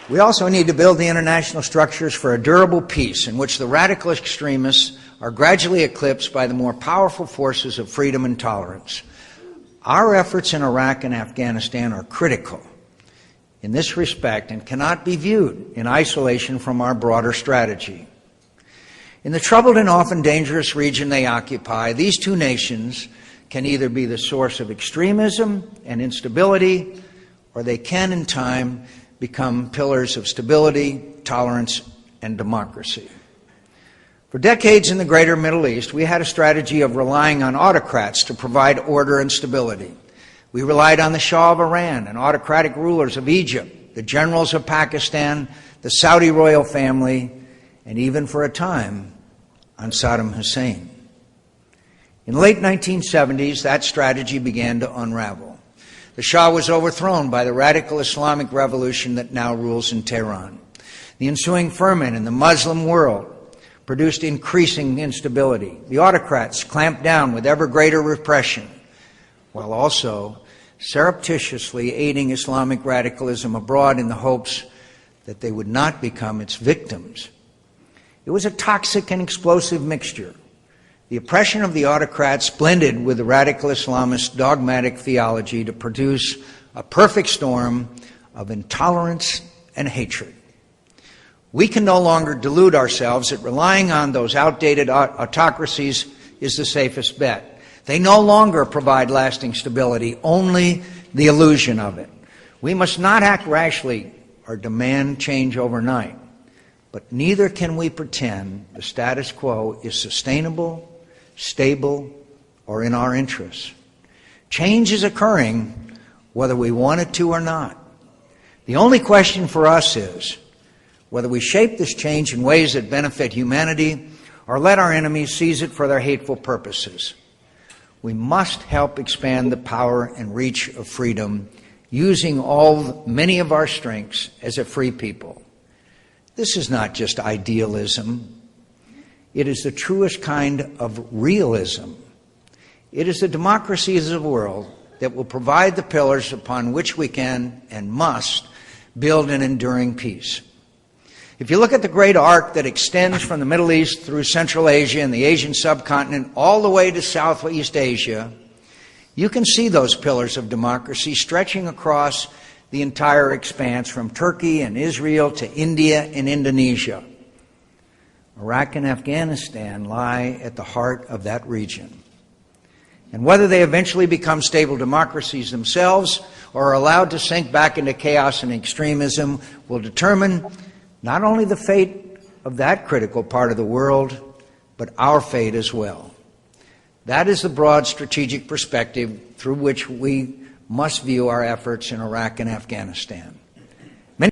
We also need to build the international structures for a durable peace in which the radical extremists are gradually eclipsed by the more powerful forces of freedom and tolerance. Our efforts in Iraq and Afghanistan are critical in this respect and cannot be viewed in isolation from our broader strategy. In the troubled and often dangerous region they occupy, these two nations can either be the source of extremism and instability, or they can, in time, become pillars of stability, tolerance, and democracy. For decades in the greater Middle East, we had a strategy of relying on autocrats to provide order and stability. We relied on the Shah of Iran and autocratic rulers of Egypt, the generals of Pakistan, the Saudi royal family, and even for a time, on Saddam Hussein. In the late 1970s, that strategy began to unravel. The Shah was overthrown by the radical Islamic revolution that now rules in Tehran. The ensuing ferment in the Muslim world produced increasing instability. The autocrats clamped down with ever greater repression, while also surreptitiously aiding Islamic radicalism abroad in the hopes that they would not become its victims. It was a toxic and explosive mixture. The oppression of the autocrats blended with the radical Islamist dogmatic theology to produce a perfect storm of intolerance and hatred. We can no longer delude ourselves that relying on those outdated autocracies is the safest bet. They no longer provide lasting stability, only the illusion of it. We must not act rashly or demand change overnight, but neither can we pretend the status quo is sustainable, stable, or in our interests. Change is occurring whether we want it to or not. The only question for us is whether we shape this change in ways that benefit humanity or let our enemies seize it for their hateful purposes. We must help expand the power and reach of freedom using many of our strengths as a free people. This is not just idealism. It is the truest kind of realism. It is the democracies of the world that will provide the pillars upon which we can and must build an enduring peace. If you look at the great arc that extends from the Middle East through Central Asia and the Asian subcontinent all the way to Southeast Asia, you can see those pillars of democracy stretching across the entire expanse from Turkey and Israel to India and Indonesia. Iraq and Afghanistan lie at the heart of that region. And whether they eventually become stable democracies themselves or are allowed to sink back into chaos and extremism will determine not only the fate of that critical part of the world, but our fate as well. That is the broad strategic perspective through which we must view our efforts in Iraq and Afghanistan.